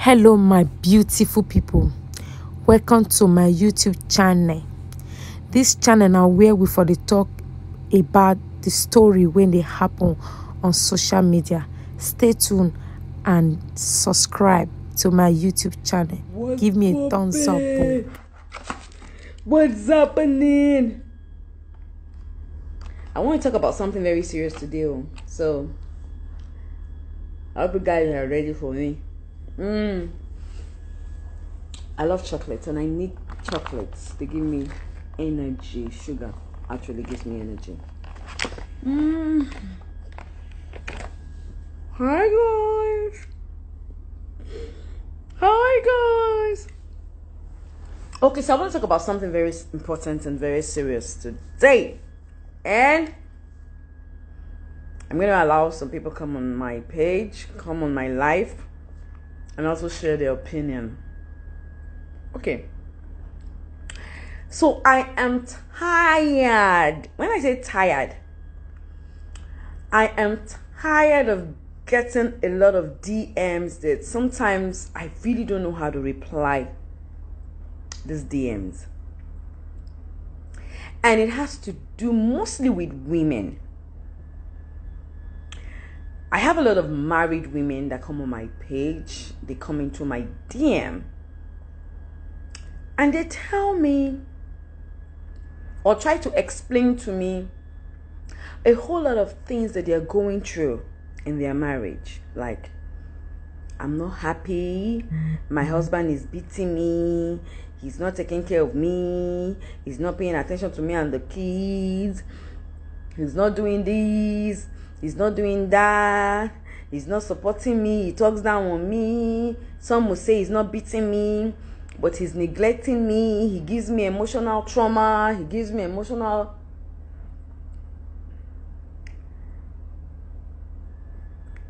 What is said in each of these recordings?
Hello my beautiful people, welcome to my YouTube channel. This channel now where we for the talk about the story when they happen on social media. Stay tuned and subscribe to my YouTube channel. Give me a thumbs up. What's happening? I want to talk about something very serious today. So I hope you guys are ready for me. I love chocolates and I need chocolates. They give me energy. Sugar actually gives me energy. Hi guys. Okay, so I want to talk about something very important and very serious today. And I'm going to allow some people come on my page, come on my live, and also share their opinion. Okay. So I am tired. When I say tired, I am tired of getting a lot of DMs that sometimes I really don't know how to reply these DMs. And it has to do mostly with women. I have a lot of married women that come on my page. They come into my DM and they tell me or try to explain to me a whole lot of things that they're going through in their marriage. Like, I'm not happy, my husband is beating me, he's not taking care of me, he's not paying attention to me and the kids, he's not doing this, he's not doing that, he's not supporting me, he talks down on me. Some will say he's not beating me, but he's neglecting me, he gives me emotional trauma, he gives me emotional...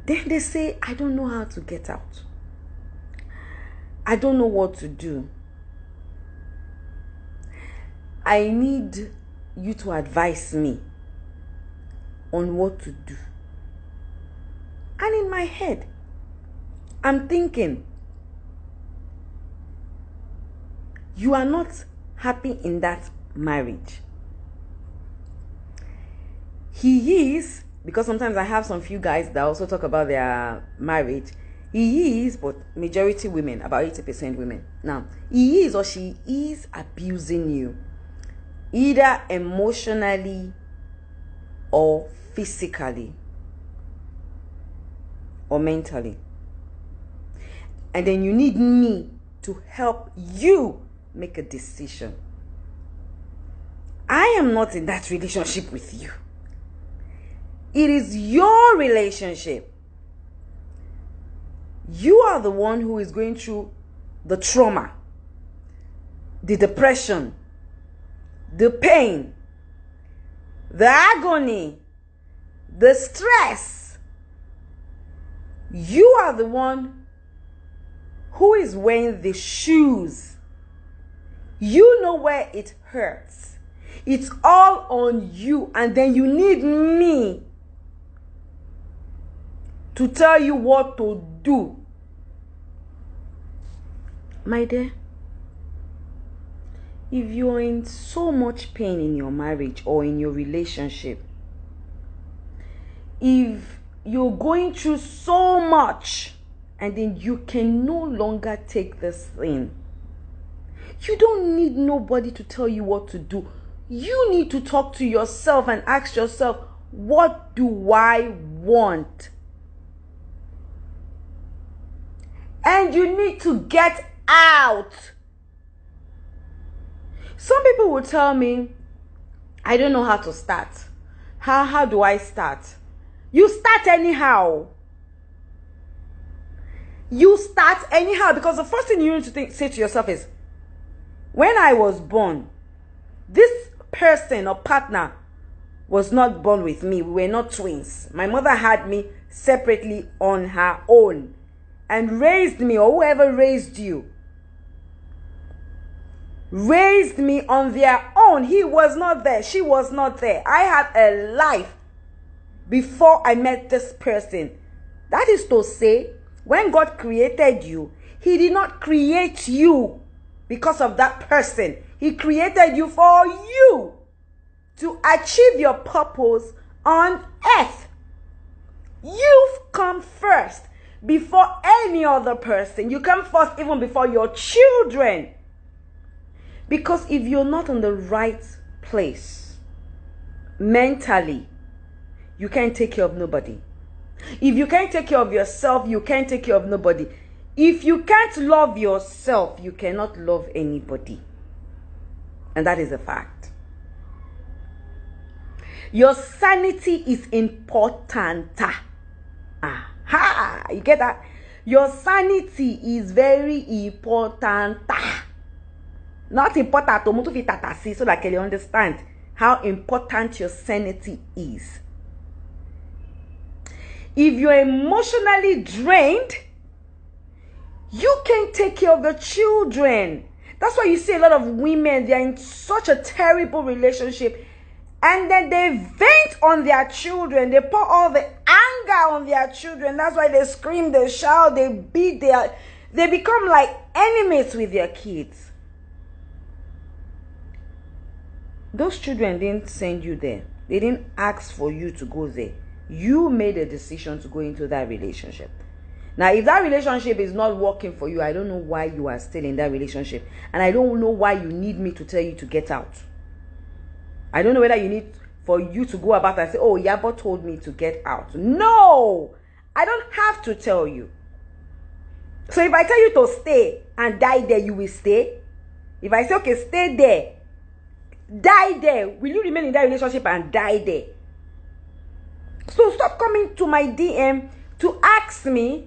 Then they say, I don't know how to get out. I don't know what to do. I need you to advise me on what to do. And in my head, I'm thinking, you are not happy in that marriage. He is, because sometimes I have some few guys that also talk about their marriage. He is, but majority women, about 80% women. Now, he is or she is abusing you, either emotionally or physically or mentally. And then you need me to help you make a decision. I am not in that relationship with you. It is your relationship. You are the one who is going through the trauma, the depression, the pain, the agony, the stress. You are the one who is wearing the shoes. You know where it hurts. It's all on you, and then you need me to tell you what to do. My dear, if you're in so much pain in your marriage or in your relationship, if you're going through so much and then you can no longer take this thing, you don't need nobody to tell you what to do. You need to talk to yourself and ask yourself, what do I want? And you need to get out. Some people will tell me, I don't know how to start. How do I start? You start anyhow. You start anyhow, because the first thing you need to say to yourself is, when I was born, this person or partner was not born with me. We were not twins. My mother had me separately on her own and raised me, or whoever raised you, raised me on their own. He was not there. She was not there. I had a life before I met this person. That is to say, when God created you, He did not create you because of that person. He created you for you to achieve your purpose on earth. You've come first before any other person. You come first even before your children. Because if you're not in the right place mentally, you can't take care of nobody. If you can't take care of yourself, you can't take care of nobody. If you can't love yourself, you cannot love anybody. And that is a fact. Your sanity is important. Aha! You get that? Your sanity is very important. Not important so that you understand how important your sanity is. If you're emotionally drained, you can't take care of your children. That's why you see a lot of women, they're in such a terrible relationship, and then they vent on their children. They pour all the anger on their children. That's why they scream, they shout, they beat they become like enemies with their kids. Those children didn't send you there. They didn't ask for you to go there. You made a decision to go into that relationship. Now, if that relationship is not working for you, I don't know why you are still in that relationship. And I don't know why you need me to tell you to get out. I don't know whether you need for you to go about and say, oh, Iyabo told me to get out. No! I don't have to tell you. So if I tell you to stay and die there, you will stay. If I say, okay, stay there, die there, will you remain in that relationship and die there? So stop coming to my DM to ask me,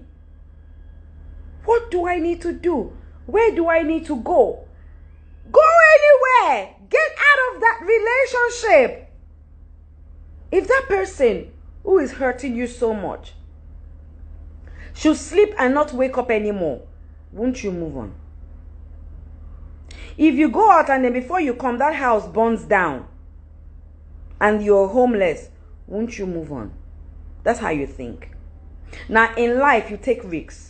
what do I need to do? Where do I need to go? Go anywhere. Get out of that relationship. If that person who is hurting you so much should sleep and not wake up anymore, won't you move on? If you go out and then before you come, that house burns down and you're homeless, won't you move on? That's how you think. Now, in life, you take risks.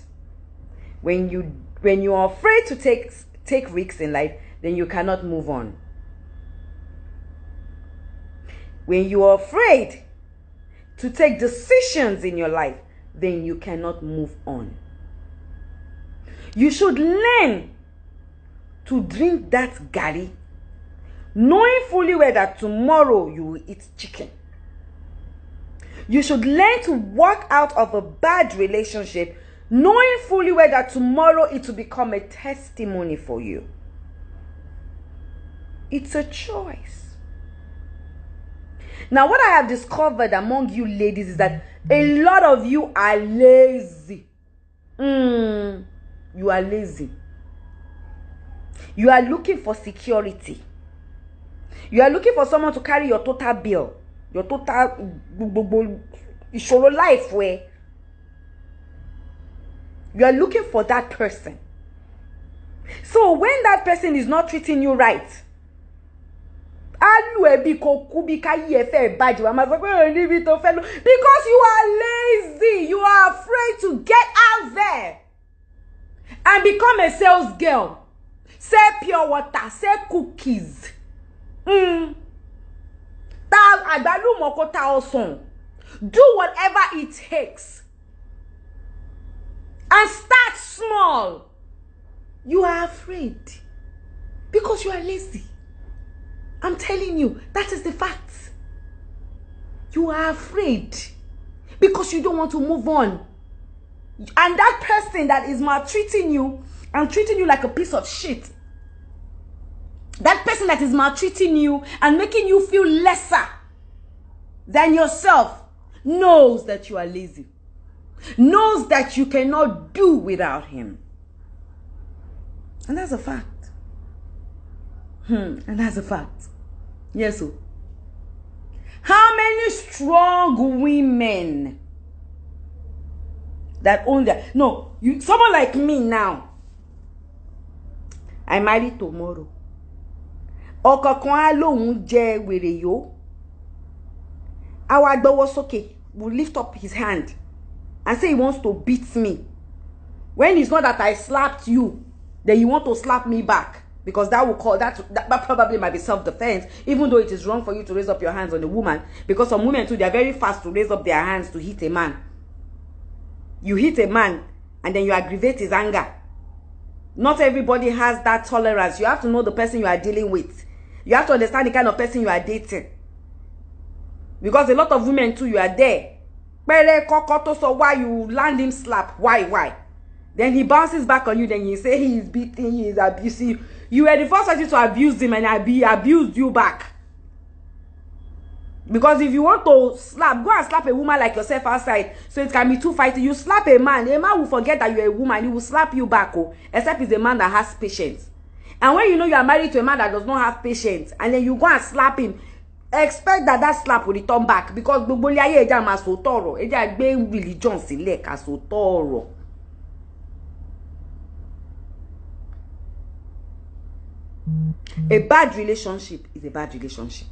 When you are afraid to take risks in life, then you cannot move on. When you are afraid to take decisions in your life, then you cannot move on. You should learn to drink that garri, knowing fully well that tomorrow you will eat chicken. You should learn to walk out of a bad relationship, knowing fully well that tomorrow it will become a testimony for you. It's a choice. Now, what I have discovered among you ladies is that a lot of you are lazy. You are lazy. You are looking for security. You are looking for someone to carry your total bill. Your total life where you are looking for that person. So when that person is not treating you right, because you are lazy, you are afraid to get out there and become a sales girl. Sell pure water, sell cookies. Do whatever it takes. And start small. You are afraid because you are lazy. I'm telling you, that is the fact. You are afraid because you don't want to move on. And that person that is maltreating you and treating you like a piece of shit, that person that is maltreating you and making you feel lesser than yourself, knows that you are lazy. Knows that you cannot do without him. And that's a fact. And that's a fact. Yes, sir. How many strong women that own that? No, someone like me now. I marry tomorrow. Our was okay. Will lift up his hand and say he wants to beat me. When it's not that I slapped you, then you want to slap me back. Because that will call that probably might be self-defense, even though it is wrong for you to raise up your hands on a woman. Because some women too, they are very fast to raise up their hands to hit a man. You hit a man and then you aggravate his anger. Not everybody has that tolerance. You have to know the person you are dealing with. You have to understand the kind of person you are dating. Because a lot of women too, you are there. So why you land him slap? Why? Then he bounces back on you. Then you say he is beating, he is abusing. You were the first person to abuse him, and he abused you back. Because if you want to slap, go and slap a woman like yourself outside, so it can be two fighting. You slap a man will forget that you're a woman. He will slap you back, except it's a man that has patience. And when you know you are married to a man that does not have patience, and then you go and slap him, expect that slap will return back. Because a bad relationship is a bad relationship.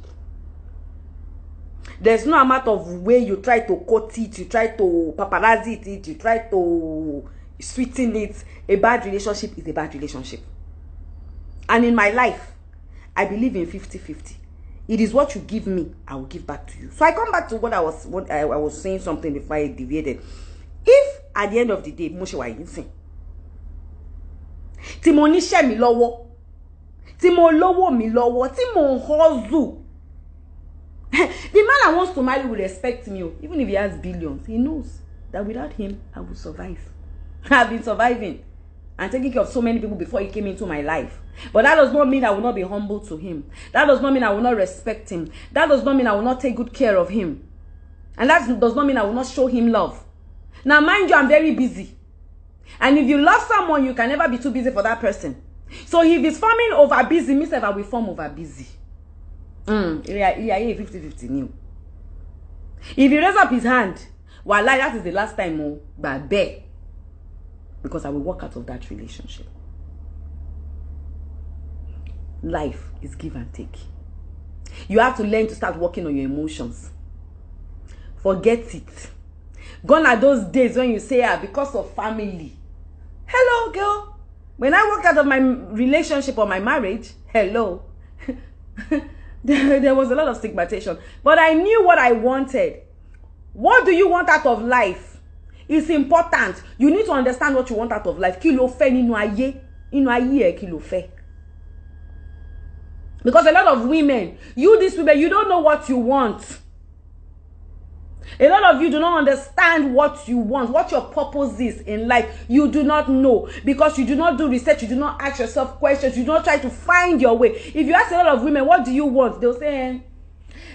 There's no amount of way you try to coat it, you try to paparazzi it, you try to sweeten it. A bad relationship is a bad relationship. And in my life, I believe in 50-50. It is what you give me, I will give back to you. So I come back to what I was saying something before I deviated. If at the end of the day, Moshe wa yin tí mo níṣẹ́ mi lọ́wọ́, tí mo lówó mi lọ́wọ́, tí mo hustle, the man that wants to marry will respect me. Even if he has billions, he knows that without him, I will survive. I've been surviving and taking care of so many people before he came into my life. But that does not mean I will not be humble to him. That does not mean I will not respect him. That does not mean I will not take good care of him. And that does not mean I will not show him love. Now, mind you, I'm very busy. And if you love someone, you can never be too busy for that person. So if he's forming over busy, me say I will form over busy. 50-50 new. If he raise up his hand, well, that is the last time, but bear. Because I will walk out of that relationship. Life is give and take. You have to learn to start working on your emotions. Forget it. Gone are those days when you say, because of family. Hello, girl. When I walked out of my relationship or my marriage, hello. There was a lot of stigmatization. But I knew what I wanted. What do you want out of life? It's important. You need to understand what you want out of life. Kí ló fẹ́ nínú ayé? Nínú ayé kí ló fẹ́? Because a lot of women, these women, you don't know what you want. A lot of you do not understand what you want, what your purpose is in life. You do not know because you do not do research. You do not ask yourself questions. You do not try to find your way. If you ask a lot of women, what do you want? They'll say,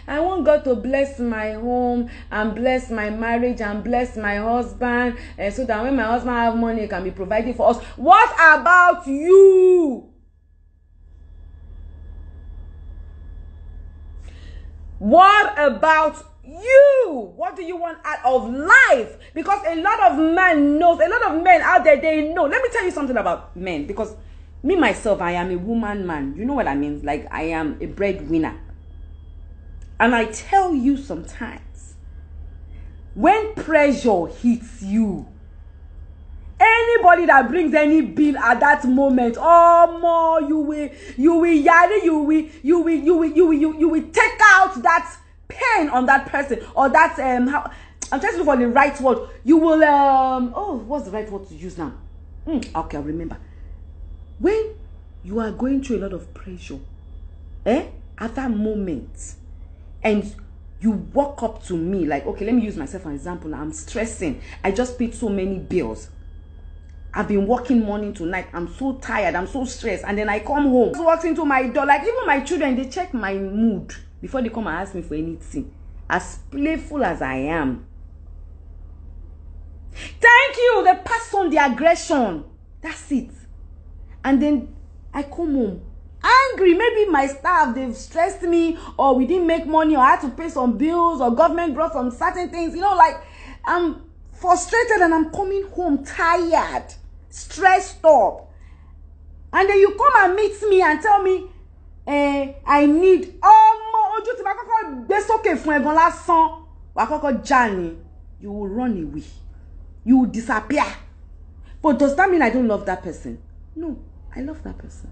I want God to bless my home and bless my marriage and bless my husband, so that when my husband have money, he can be providing for us. What about you? What about you? What do you want out of life? Because a lot of men knows, a lot of men out there, they know. Let me tell you something about men, because me myself, I am a woman man. You know what I mean? Like, I am a breadwinner. And I tell you sometimes, when pressure hits you, anybody that brings any bill at that moment, oh more, you will take out that pain on that person, or that I'm trying to look for the right word. You will oh, what's the right word to use now? Okay, I'll remember. When you are going through a lot of pressure, at that moment, and you walk up to me like, okay, let me use myself as an example. I'm stressing. I just paid so many bills. I've been working morning to night. I'm so tired. I'm so stressed. And then I come home. I walk into my door. Like, even my children, they check my mood before they come and ask me for anything. As playful as I am. Thank you. They pass on the aggression. That's it. And then I come home angry. Maybe my staff, they've stressed me, or we didn't make money, or I had to pay some bills, or government brought some certain things. You know, like, I'm frustrated and I'm coming home tired, stressed up. And then you come and meet me and tell me, I need, you will run away. You will disappear. But does that mean I don't love that person? No, I love that person.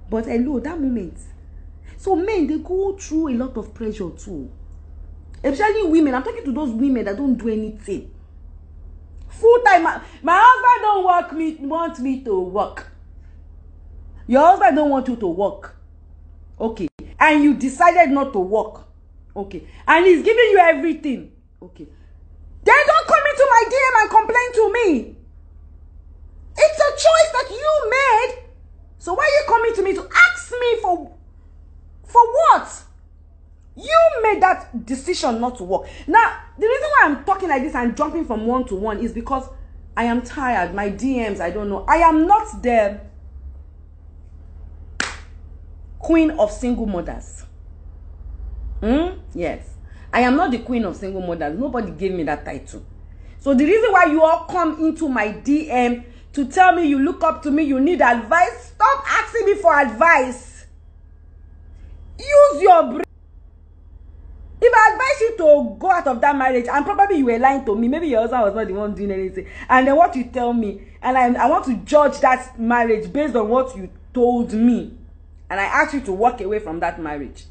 But hello, that moment. So men, they go through a lot of pressure too. Especially women. I'm talking to those women that don't do anything. Full time. My husband don't want me to work. Your husband don't want you to work. Okay. And you decided not to work. Okay. And he's giving you everything. Okay. Then don't come into my DM and complain to me. It's a choice that you made. So why are you coming to me to ask me for what? You made that decision not to work. Now, the reason why I'm talking like this and jumping from one to one is because I am tired. My DMs, I don't know. I am not the queen of single mothers. Yes. I am not the queen of single mothers. Nobody gave me that title. So the reason why you all come into my DM to tell me you look up to me, you need advice, stop asking me for advice. Use your brain. If I advise you to go out of that marriage, and probably you were lying to me, maybe your husband was not the one doing anything, and then what you tell me, and I want to judge that marriage based on what you told me, and I ask you to walk away from that marriage,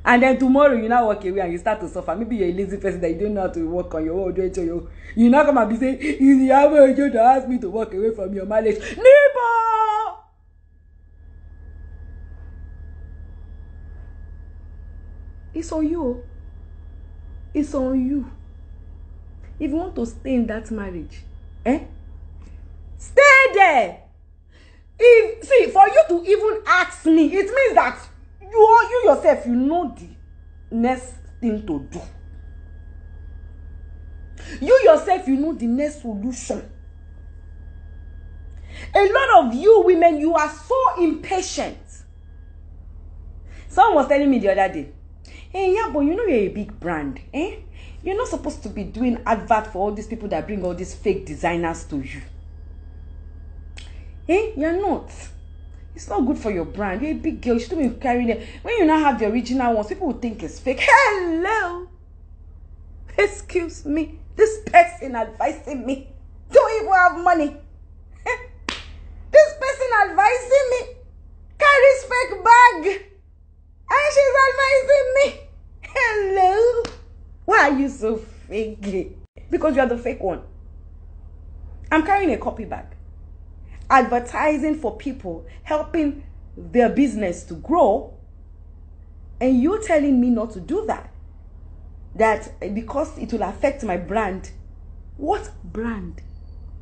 and then tomorrow you now walk away and you start to suffer. Maybe you're a lazy person that you don't know how to work on your own. You now come and be saying, "Is Iyabo going to ask me to walk away from your marriage?" Neighbor! It's on you. It's on you. If you want to stay in that marriage, stay there. See, for you to even ask me, it means that you yourself, you know the next thing to do. You yourself, you know the next solution. A lot of you women, you are so impatient. Someone was telling me the other day, "Hey, yeah, but you know you're a big brand, You're not supposed to be doing advert for all these people that bring all these fake designers to you. You're not. It's not good for your brand. You're a big girl. You shouldn't be carrying it. When you now have the original ones, people will think it's fake." Hello. Excuse me. This person advising me don't even have money. This person advising me carries fake bag. And she's advising me. Hello. Why are you so fake? Because you are the fake one. I'm carrying a copy bag. Advertising for people, helping their business to grow. And you're telling me not to do that. That because it will affect my brand. What brand?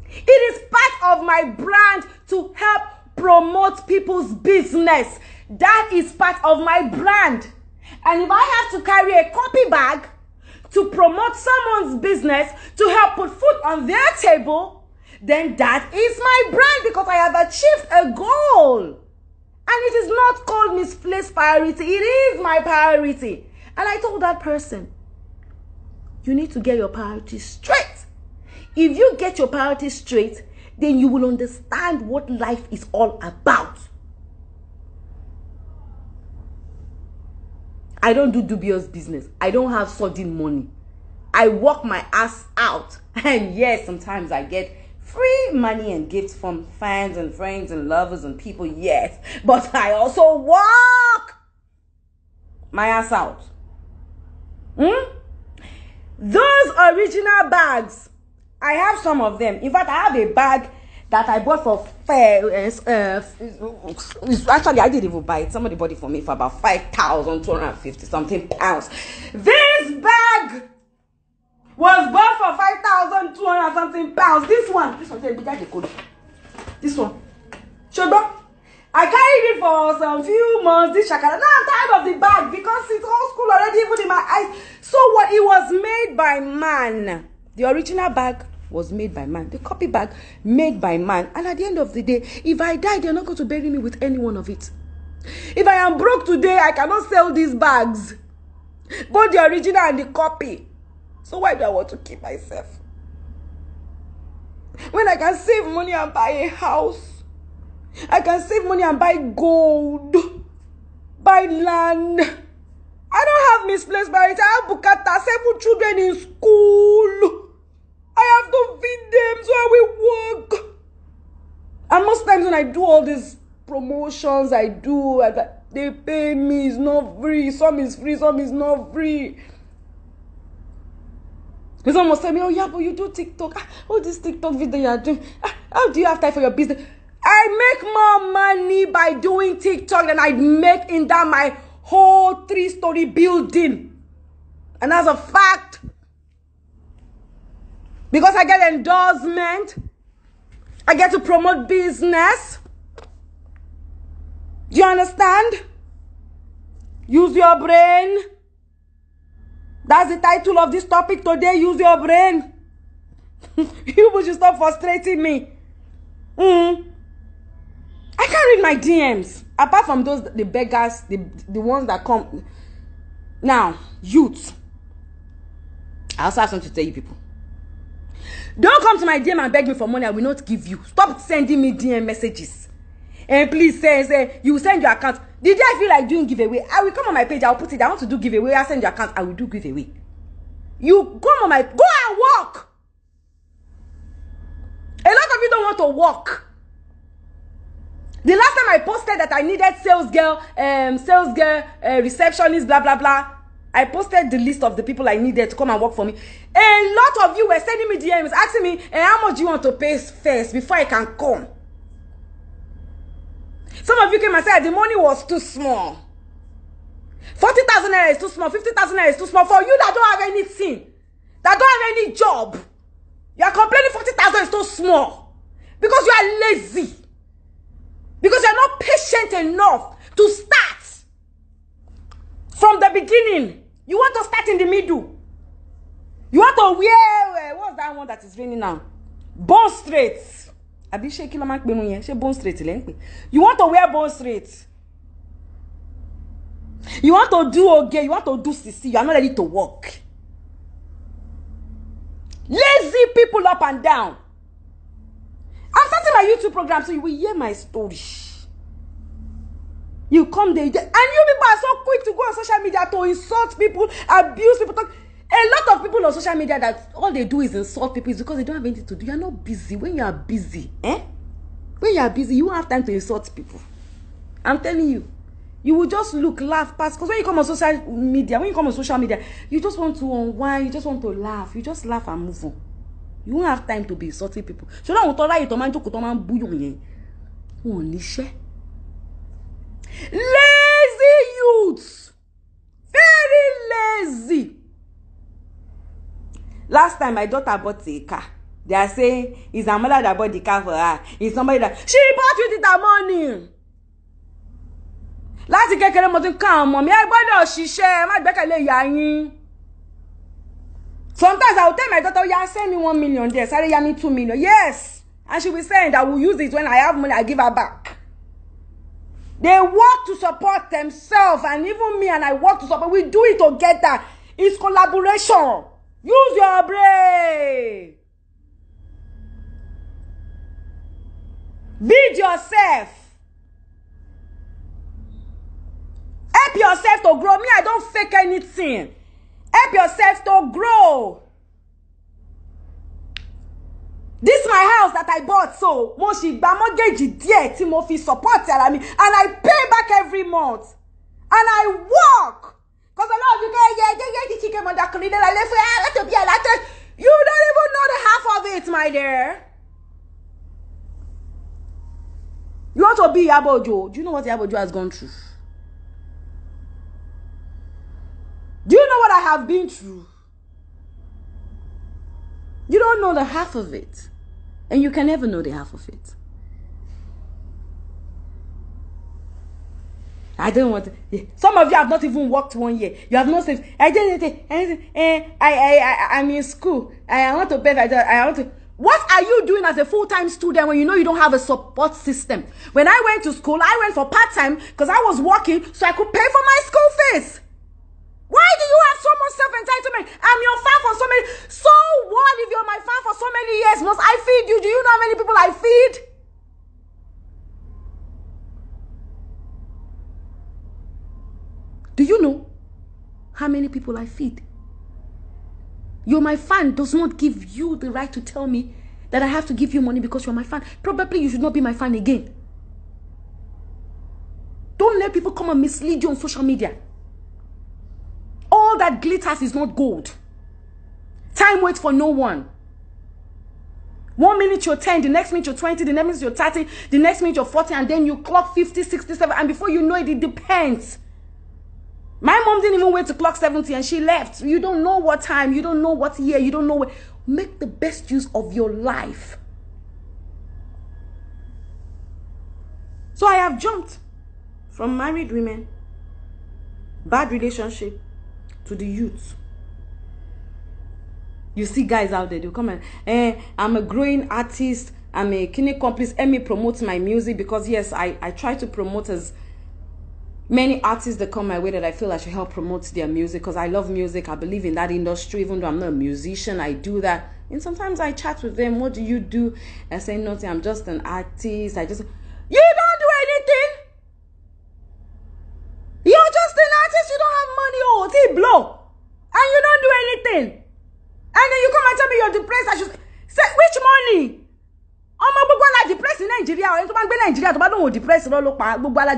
It is part of my brand to help promote people's business. That is part of my brand. And if I have to carry a copy bag to promote someone's business, to help put food on their table, then that is my brand because I have achieved a goal. And it is not called misplaced priority. It is my priority. And I told that person, you need to get your priorities straight. If you get your priorities straight, then you will understand what life is all about. I don't do dubious business. I don't have sudden money. I work my ass out. And yes, sometimes I get free money and gifts from fans and friends and lovers and people, yes. But I also work my ass out. Those original bags, I have some of them. In fact, I have a bag that I bought for actually I didn't even buy it. Somebody bought it for me for about 5,250 something pounds. This bag was bought for 5,200 something pounds. This one Shodo. I carried it for some few months. This shakara. Now I'm tired of the bag because it's old school already, even in my eyes. So what? It was made by man. The original bag was made by man. The copy bag made by man. And at the end of the day, if I die, they're not going to bury me with any one of it. If I am broke today, I cannot sell these bags. Both the original and the copy. So why do I want to keep myself? When I can save money and buy a house. I can save money and buy gold. Buy land. I don't have misplaced marriage. I have bukata, 7 children in school. I have to feed them, so I will work. And most times when I do all these promotions, they pay me, it's not free. Some is free, some is not free. Someone must tell me, oh yeah, but you do TikTok. Oh, this TikTok video you are doing. How do you have time for your business? I make more money by doing TikTok than I make in that my whole 3-story building. And that's a fact. Because I get endorsement. I get to promote business. Do you understand? Use your brain. That's the title of this topic today. Use your brain. You should stop frustrating me. I can't read my DMs. Apart from those, the beggars, the ones that come. Now, youth. I also have something to tell you people. Don't come to my DM and beg me for money. I will not give you. Stop sending me DM messages. And please say, you send your account. The day I feel like doing giveaway, I will come on my page. I'll put it. I want to do giveaway. I send your account. I will do giveaway. You come on go and walk. A lot of you don't want to walk. The last time I posted that I needed sales girl, receptionist, blah blah blah. I posted the list of the people I needed to come and work for me. A lot of you were sending me DMs asking me, how much do you want to pay first before I can come? Some of you came and said the money was too small. 40,000 naira is too small. 50,000 naira is too small for you that don't have anything, that don't have any job. You are complaining 40,000 is too small because you are lazy, because you are not patient enough to start from the beginning. You want to start in the middle. You want to wear what's that one that is raining now? Bone straight. Bone straight. You want to wear bone straight. You want to do okay. You want to do CC. You are not ready to work. Lazy people up and down. I'm starting my YouTube program so you will hear my story. You come there, and you people are so quick to go on social media to insult people, abuse people. A lot of people on social media that all they do is insult people is because they don't have anything to do. You are not busy. When you are busy, when you are busy, you won't have time to insult people. I'm telling you. You will just look, laugh, pass. Because when you come on social media, you just want to unwind, you just want to laugh. You just laugh and move on. You won't have time to be insulting people. So now, lazy youths. Very lazy. Last time my daughter bought a car. They are saying it's her mother that bought the car for her. It's somebody that she bought with her money. Last kékeré mo tin kan mo mi e gbọ́dọ̀ ṣiṣẹ́ má gbẹ́kẹ̀lé ìyá yín. Sometimes I will tell my daughter, yeah, send me 1 million there. Sorry, yeah, me 2 million. Yes. And she will say that I will use it when I have money, I give her back. They work to support themselves, and even me and I work to support. We do it together. It's collaboration. Use your brain. Build yourself. Help yourself to grow. Me, I don't fake anything. Help yourself to grow. This is my house that I bought, so mo ṣì gba mortgage díẹ̀ tí mo fi support ara mi, and I pay back every month, and I work. Because a lot of you get chicken mother clean and I left for to be a lot. You don't even know the half of it, my dear. You want to be Iyabo? Do you know what Iyabo has gone through? Do you know what I have been through? You don't know the half of it. And you can never know the half of it. I don't want to. Some of you have not even worked 1 year. You have not said, I'm in school. I want to pay. I want to. What are you doing as a full-time student when you know you don't have a support system? When I went to school, I went for part-time because I was working so I could pay for my school fees. Why do you have so much self-entitlement? I'm your fan for so many. So what if you're my fan for so many years? Must I feed you? Do you know how many people I feed? Do you know how many people I feed? You're my fan does not give you the right to tell me that I have to give you money because you're my fan. Probably you should not be my fan again. Don't let people come and mislead you on social media. All that glitters is not gold. Time waits for no one. 1 minute you're 10, the next minute you're 20, the next minute you're 30, the next minute you're 40, and then you clock 50, 67, and before you know it, it depends. My mom didn't even wait to clock 70 and she left. You don't know what time, you don't know what year, you don't know what. Make the best use of your life. So I have jumped from married women, bad relationship, to the youth. You see guys out there, they'll come and, I'm a growing artist, I'm a kidney complex, let me promote my music, because yes, I try to promote as many artists that come my way that I feel I should help promote their music, because I love music, I believe in that industry, even though I'm not a musician, I do that. And sometimes I chat with them, what do you do? I say, nothing, I'm just an artist, you don't do anything! You're just an artist, you don't have money, oh, they blow, and you don't do anything. And then you come and tell me you're depressed. I should say, which money? I'm depressed in Nigeria. I'm depressed.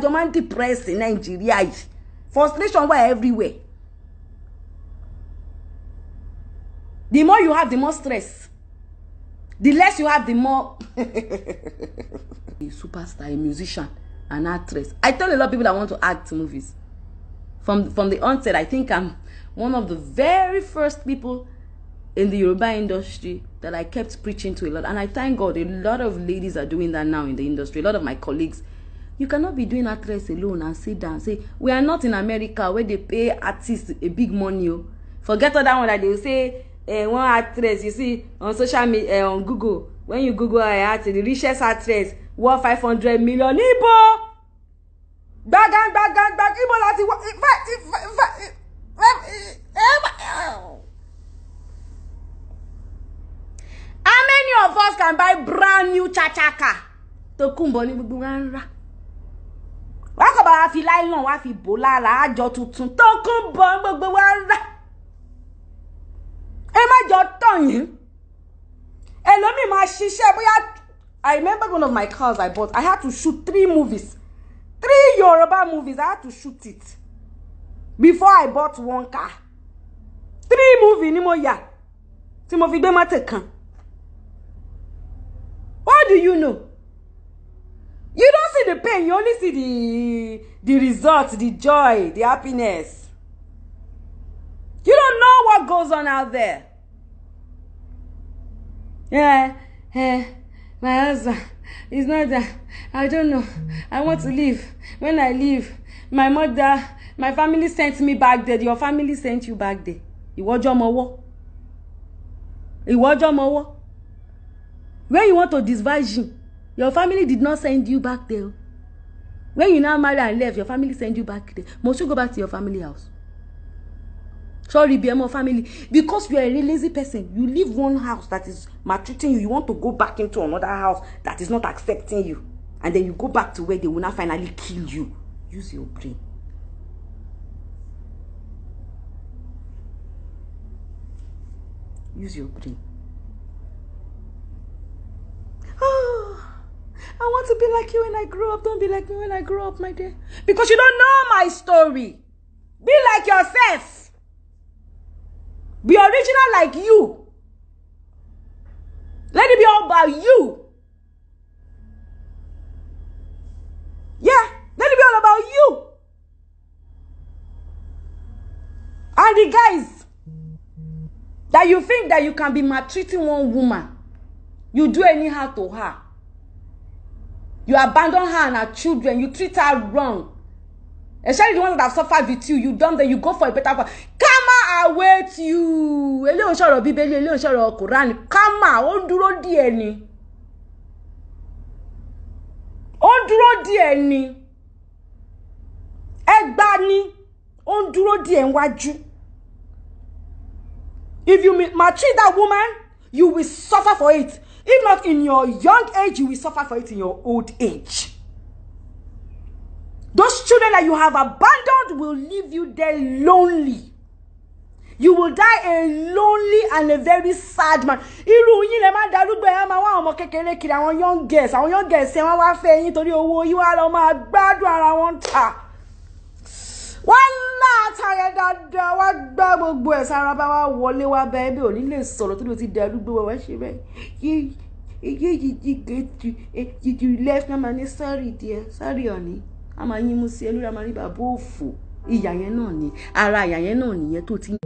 I'm depressed in Nigeria. Frustration were everywhere. The more you have, the more stress. The less you have, the more a superstar, a musician, an actress. I tell a lot of people that want to act movies. From the onset, I think I'm one of the very first people in the Yoruba industry that I kept preaching to a lot. And I thank God a lot of ladies are doing that now in the industry. A lot of my colleagues. You cannot be doing actress alone and sit down and say, we are not in America where they pay artists a big money. Forget all that one that they will say, one actress, you see, on social media, on Google, when you Google the richest actress, worth 500 million. Ibo! Bag, Ibo, how many of us can buy brand new chachaka? To kumbo ni gbogbo nra. Wa ko ba fi nylon wa fi bo lára ajo tuntun to kumbo gbogbo nra. E ma jo ton yin. Elomi ma ṣiṣẹ́ bóyá. I remember one of my cars I bought. I had to shoot 3 movies. 3 Yoruba movies. I had to shoot it before I bought 1 car. 3 movies ni mo ya. Tí mo fi gbé mọ́tò kan. What do you know? You don't see the pain, you only see the results, the joy, the happiness. You don't know what goes on out there. Yeah, my husband, it's not that. I don't know. I want to leave. When I leave, my mother, my family sent me back there. Your family sent you back there. Iwojomowo. When you want to disvirgin, your family did not send you back there. When you now marry and left, your family send you back there. Must you go back to your family house? Sorry, be more family. Because you are a lazy person. You leave one house that is maltreating you. You want to go back into another house that is not accepting you. And then you go back to where they will now finally kill you. Use your brain. Use your brain. I want to be like you when I grow up. Don't be like me when I grow up, my dear. Because you don't know my story. Be like yourself. Be original like you. Let it be all about you. Yeah, let it be all about you. And the guys that you think that you can be maltreating one woman, you do anyhow to her. You abandon her and her children. You treat her wrong. Especially the ones that have suffered with you. You dump them. You go for a better one. Karma awaits you. Ele o sọ̀rọ̀ Bíbélì, ele o sọ̀rọ̀ Quran. Karma, ó dúró díẹ̀ ni. Ó dúró díẹ̀ ni. Ẹgbà ni. Ó dúró díẹ̀ níwájú. If you maltreat that woman, you will suffer for it. If not in your young age, you will suffer for it in your old age. Those children that you have abandoned will leave you there lonely. You will die a lonely and a very sad man. Irú yín lè má darúgbó ẹ máa wá ọmọ kékeré kiri àwọn young girls ẹ wọ́n wá fẹ́ yín torí owó yín wá lọ máa gbádùn ara wọn ta. Wọ́n látàrẹ dáadáa wá gbá gbogbo ẹ̀ sára bá wá wọlé wá bá ẹbí ò ní lè sọ̀rọ̀ tó ló ti darúgbó wá ṣe bẹ́ẹ̀. You left mama ní sorry dear, sorry honey. A máa yín mú sí ẹ lórí a máa rí bàbá òfò. Ìyà yẹn náà ni ara ìyà yẹn náà nìyẹn tó ti.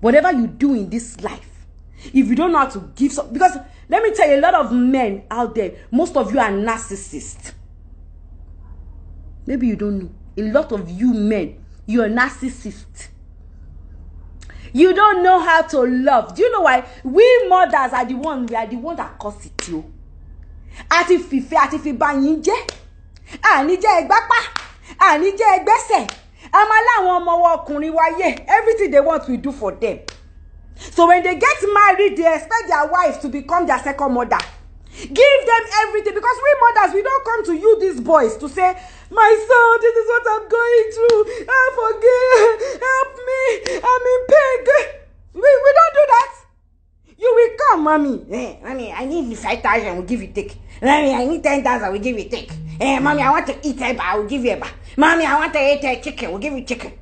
Whatever you do in this life, if you don't know how to give some, because let me tell you, a lot of men out there, most of you are narcissists. Maybe you don't know. A lot of you men, you are narcissists. You don't know how to love. Do you know why? We mothers are the one that cause it you. Àti fìfẹ́ àti fi bá yín jẹ́. Àní jẹ́ ẹgbápá, àní jẹ́ ẹgbẹ́sẹ̀. Everything they want we do for them. So when they get married, they expect their wives to become their second mother. Give them everything, because we mothers, we don't come to you, these boys, to say, my son, this is what I'm going through. Forgive, help me, I'm in pain. We don't do that. You will come, mommy. Hey, mommy, I need 5,000, we'll give you take. Mommy, I need 10,000, we'll give you take. Hey, mommy, I want to eat eba, I will give you eba. Mommy, I want to eat chicken, we'll give you chicken.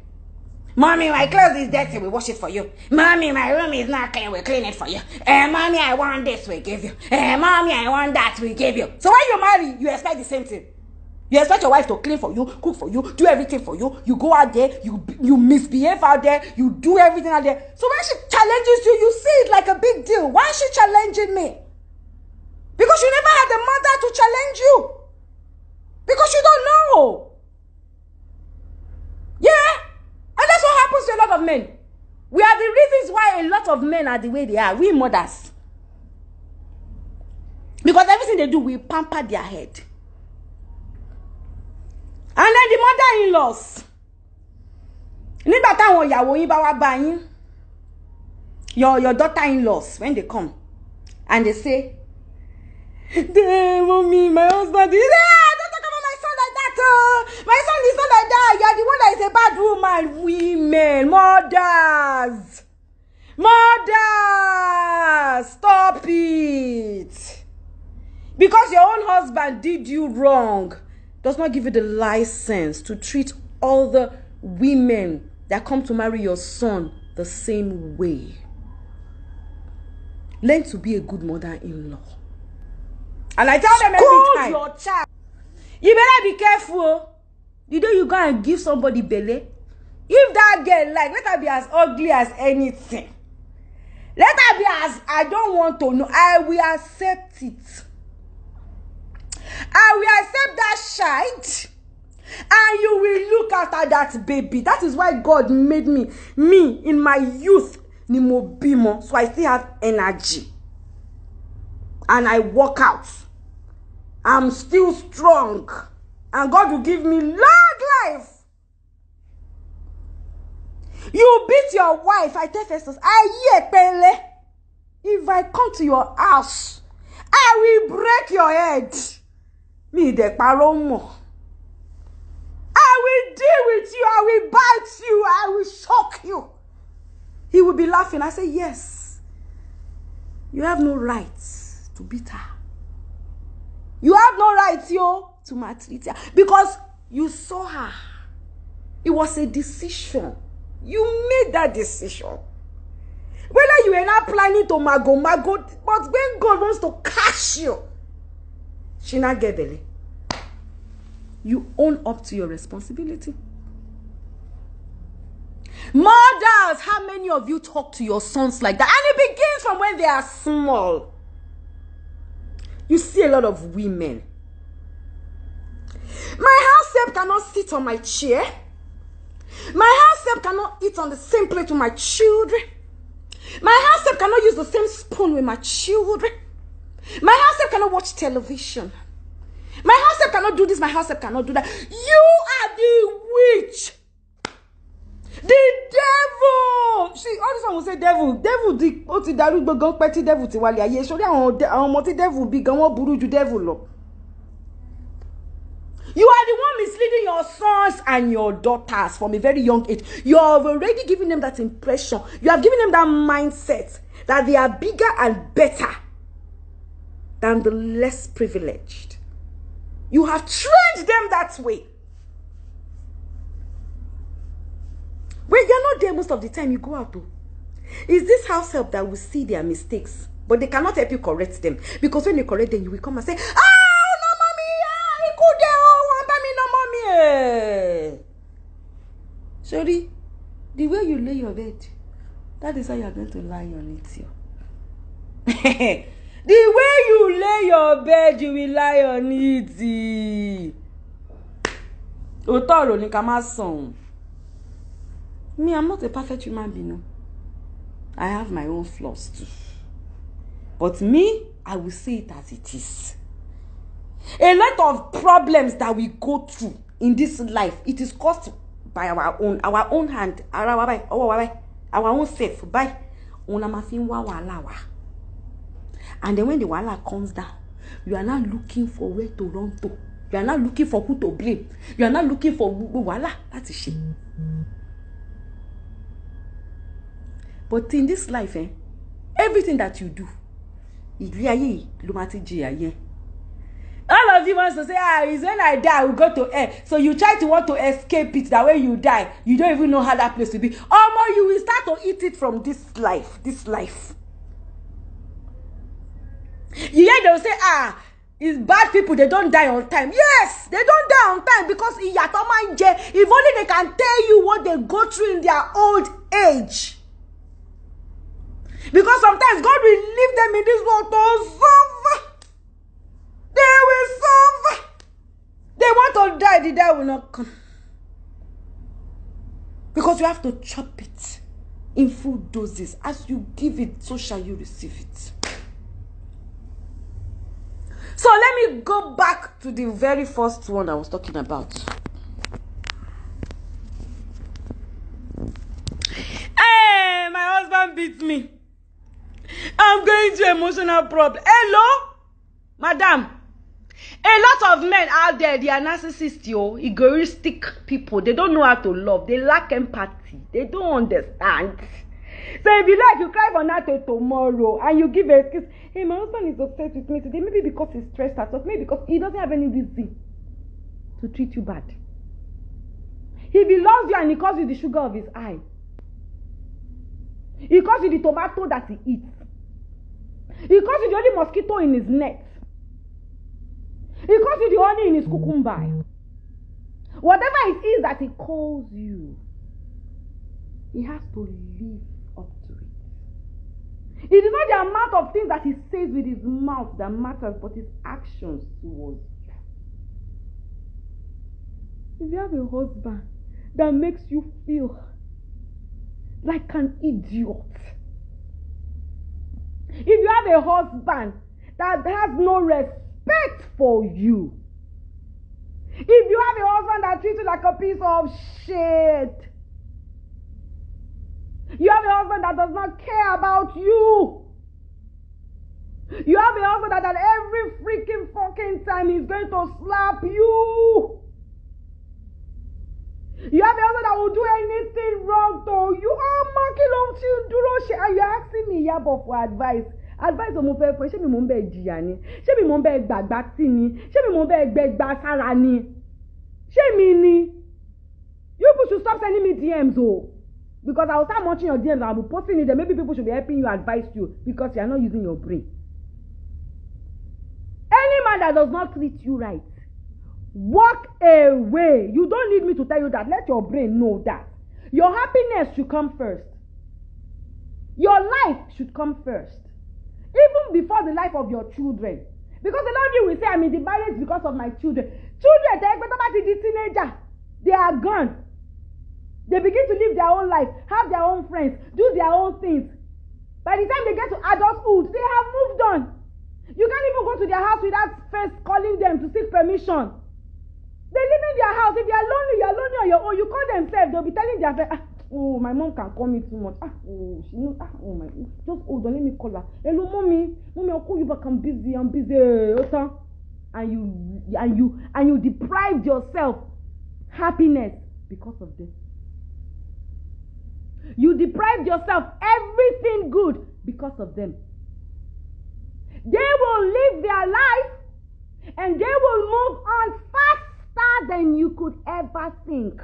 Mommy, my clothes is dirty, we wash it for you. Mommy, my room is not clean, we'll clean it for you. Mommy, I want this, we give you. Mommy, I want that, we give you. So when you marry, you expect the same thing. You expect your wife to clean for you, cook for you, do everything for you. You go out there, you misbehave out there, you do everything out there. So when she challenges you, you see it like a big deal. Why is she challenging me? Because you never had a mother to challenge you. Because you don't know. Yeah? And that's what happens to a lot of men. We are the reasons why a lot of men are the way they are. We mothers. Because everything they do, we pamper their head. And then the mother-in-laws. Nígbà táwọn ìyàwó yín bá wá bá yín, your daughter-in-laws, when they come, and they say, mommy, my husband is, don't talk about my son like that. My son is not like that. You are the one that is a bad woman. Women, mothers, stop it. Because your own husband did you wrong does not give you the license to treat all the women that come to marry your son the same way. Learn to be a good mother-in-law. And I tell them every time, your child, you better be careful. The day you go and give somebody belly, if that girl let her be as ugly as anything. Let her be as I don't want to know. I will accept it. I will accept that child, and you will look after that baby. That is why God made me in my youth, Nimo Bimo, so I still have energy. And I work out. I'm still strong. And God will give me long life. You beat your wife. I tell Festus, if I come to your house, I will break your head. Me de paromo. I will deal with you. I will bite you. I will shock you. He will be laughing. I say, yes. You have no right to beat her. You have no right, to maltreat her. Because you saw her. It was a decision. You made that decision. Whether you were not planning to mago, but when God wants to catch you, she not get belly. You own up to your responsibility. Mothers, how many of you talk to your sons like that? And it begins from when they are small. You see a lot of women. My house help cannot sit on my chair. My house help cannot eat on the same plate with my children. My house help cannot use the same spoon with my children. My house help cannot watch television. My house help cannot do this. My house help cannot do that. You are the witch. The devil. See, all this one will say devil. Devil di o ti daru gbogbo pe ti devil ti wale aye. Sori àwọn ọmọ ti devil bi gan wọ́n burú ju devil lọ. You are the one misleading your sons and your daughters from a very young age. You have already given them that impression. You have given them that mindset that they are bigger and better than the less privileged. You have trained them that way. When you're not there most of the time, you go out to. Is this house help that will see their mistakes? But they cannot help you correct them. Because when you correct them, you will come and say, ah, no, mommy, ah, he could no, mommy. Sorry, the way you lay your bed, that is how you are going to lie on it. The way you lay your bed, you will lie on it. Otoro ni kamason. Me, I'm not a perfect human being. No. I have my own flaws too. But me, I will say it as it is. A lot of problems that we go through in this life, it is caused by our own hand, our own self, by and then when the wala comes down, you are not looking for where to run to. You are not looking for who to blame. You are not looking for wala. That's a shame. But in this life, everything that you do, all of you want to say, it's when I die, I will go to hell. So you want to escape it. That way you die, you don't even know how that place will be. Or more, you will start to eat it from this life. You hear they'll say, it's bad people, they don't die on time. Yes, they don't die on time because if only they can tell you what they go through in their old age. Because sometimes God will leave them in this world to suffer. They will suffer. They want to die, the day will not come. Because you have to chop it in full doses. As you give it, so shall you receive it. So let me go back to the very first one I was talking about. Hey, my husband beats me. I'm going through emotional problem. Hello? Madam. A lot of men out there, they are narcissists, egoistic people. They don't know how to love. They lack empathy. They don't understand. So if you like, you cry for now till tomorrow and you give an excuse. Hey, my husband is upset with me today. Maybe because he's stressed out. Or maybe because he doesn't have any reason to treat you bad. If he loves you and he calls you the sugar of his eye. He calls you the tomato that he eats. He calls you the only mosquito in his net. He calls you the honey in his cucumber. Whatever it is that he calls you, he has to live up to it. It is not the amount of things that he says with his mouth that matters, but his actions towards you. If you have a husband that makes you feel like an idiot, if you have a husband that has no respect for you, if you have a husband that treats you like a piece of shit, you have a husband that does not care about you, you have a husband that at every freaking fucking time he's going to slap you, you have a husband that will do anything wrong to you. And you're asking me, Iyabo, for advice. Advice on my friend, she me mumbe jiani. She me mumbe bagbatini. She me mumbe bagsarani. She me ni. You people should stop sending me DMs, because I will start watching your DMs and I will be posting it. Then maybe people should be helping you, advise you, because you are not using your brain. Any man that does not treat you right, walk away. You don't need me to tell you that. Let your brain know that. Your happiness should come first. Your life should come first. Even before the life of your children. Because a lot of you will say, I'm in the marriage because of my children. Children, the teenager, they are gone. They begin to live their own life, have their own friends, do their own things. By the time they get to adulthood, they have moved on. You can't even go to their house without first calling them to seek permission. They live in their house. If you are lonely on your own. You call themselves. They'll be telling their friends, oh, my mom can call me too much. She knows. Oh my, just hold on. Let me call her. Hello, mommy. Mommy, I'll call you back. I'm busy. and you deprived yourself happiness because of them. You deprived yourself everything good because of them. They will live their life and they will move on faster than you could ever think.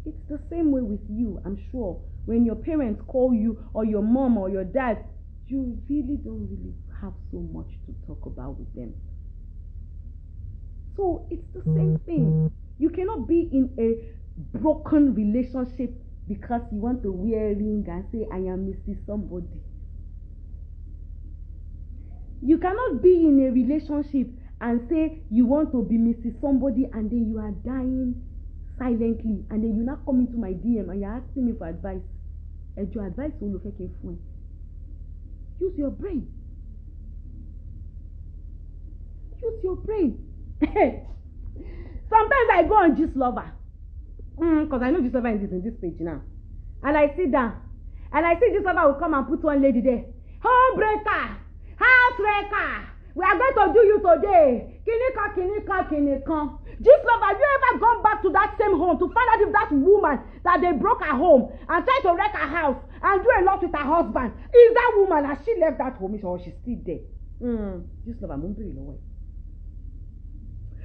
It's the same way with you, I'm sure. When your parents call you, or your mom or your dad, you really don't have so much to talk about with them. So it's the same thing. You cannot be in a broken relationship because you want to wear a ring and say, I am Mrs. Somebody. You cannot be in a relationship and say you want to be Mrs. Somebody and then you are dying silently and then you now come into my DM and you're asking me for advice. And your advice will look like a phone. Use your brain. Use your brain. Sometimes I go on Gist Lover. Because I know Gist Lover is in this page now. And I sit down. And I see Gist Lover will come and put one lady there. Homebreaker! Housebreaker! We are going to do you today. Kinika, kinika, kinika. Gist Lover, have you ever gone back to that same home to find out if that woman that they broke her home and tried to wreck her house and do a lot with her husband, is that woman, has she left that home or she's still there? Gist Lover, I'm very low.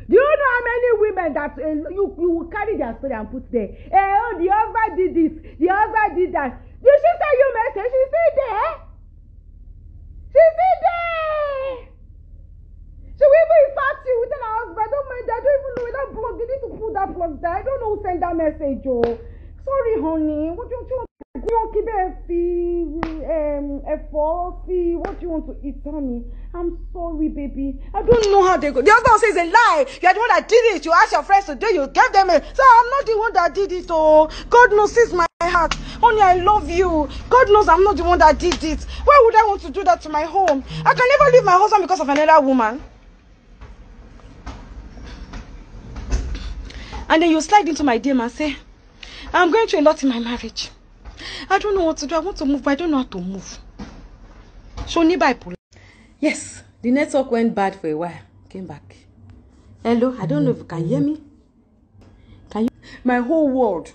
Do you know how many women that you will carry their story and put there? Oh, the husband did this, the husband did that. Did she send you a message? She's still there. She's still there. She will even insult you with her husband. Don't mind that. I don't even know where that plug. You need to put that plug there. I don't know who sent that message, oh. Sorry, honey. What do you want? You want to keep what do you want to eat, honey? I'm sorry, baby. I don't know how they go. The husband says a lie. You're the one that did it. You asked your friends to do it. You gave them a... So I'm not the one that did it, oh. God knows it's my heart. Honey, I love you. God knows I'm not the one that did it. Why would I want to do that to my home? I can never leave my husband because of another woman. And then you slide into my DM and say, I'm going through a lot in my marriage. I don't know what to do. I want to move, but I don't know how to move. So, bipolar. Yes, the network went bad for a while. Came back. Hello, I don't know if you can hear me. Can you? My whole world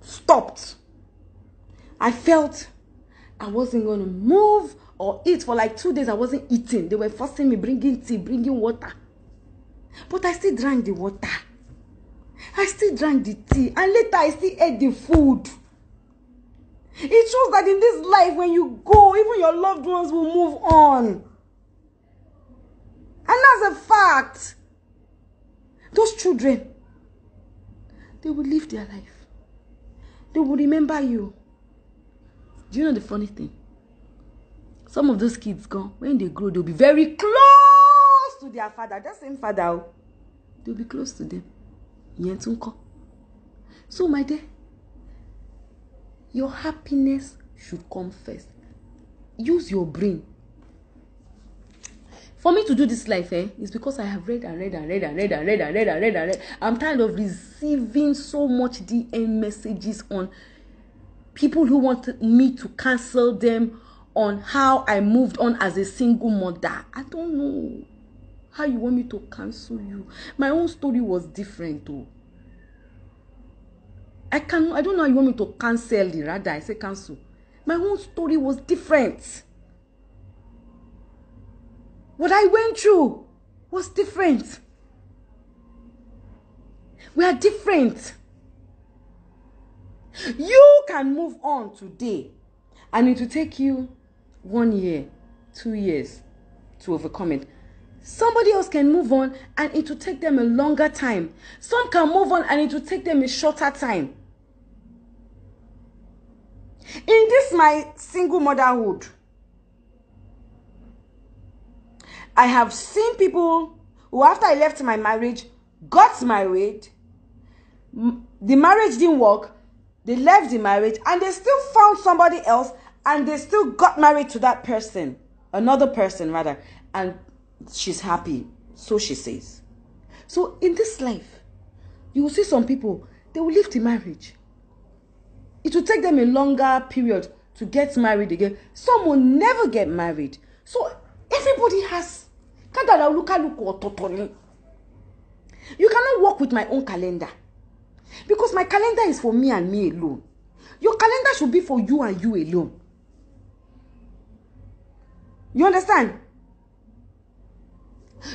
stopped. I felt I wasn't going to move or eat for like 2 days. I wasn't eating. They were forcing me, bringing tea, bringing water. But I still drank the water. I still drank the tea. And later I still ate the food. It shows that in this life, when you go, even your loved ones will move on. And that's a fact. Those children, they will live their life. They will remember you. Do you know the funny thing? Some of those kids gone, when they grow, they'll be very close to their father. That same father, they'll be close to them. So, my dear, your happiness should come first. Use your brain. For me to do this life, is because I have read and read and read and read and read and read and read and read. I'm tired of receiving so much DM messages on people who want me to cancel them on how I moved on as a single mother. I don't know how you want me to cancel you. My own story was different though. I don't know how you want me to cancel it. Rather, I say cancel. My own story was different. What I went through was different. We are different. You can move on today, and it will take you 1 year, 2 years to overcome it. Somebody else can move on, and it will take them a longer time. Some can move on, and it will take them a shorter time. In this my single motherhood, I have seen people who, after I left my marriage, got married. The marriage didn't work. They left the marriage and they still found somebody else and they still got married to that person. Another person, rather. And she's happy. So she says. So in this life, you will see some people, they will leave the marriage. It will take them a longer period to get married again. Some will never get married. So everybody has. You cannot work with my own calendar. Because my calendar is for me and me alone. Your calendar should be for you and you alone. You understand?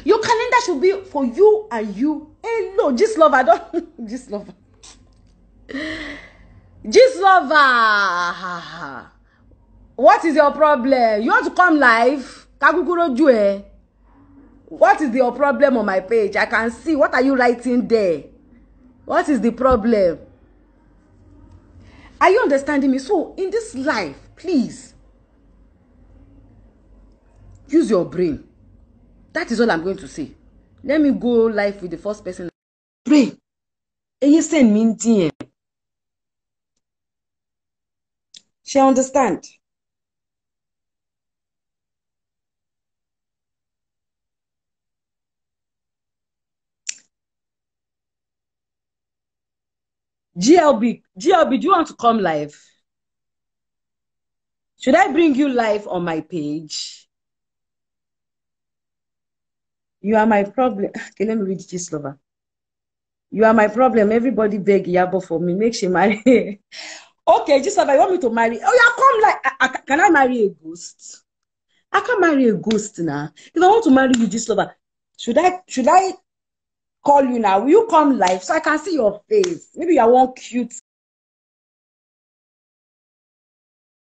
Your calendar should be for you and you alone. Just lover, don't just lover. Just lover. What is your problem? You want to come live? What is your problem on my page? I can see. What are you writing there? What is the problem? Are you understanding me? So, in this life, please, use your brain. That is all I'm going to say. Let me go live with the first person. Brain. And you send me DM. She understand. GLB, do you want to come live? Should I bring you live on my page? You are my problem. Okay, let me read this, lover. You are my problem. Everybody beg Iyabo for me. Make she marry. Okay, just lover, you want me to marry? Oh, yeah, come like. Can I marry a ghost? I can't marry a ghost now. If I want to marry you, just lover, should I call you now? Will you come live so I can see your face? Maybe you are one cute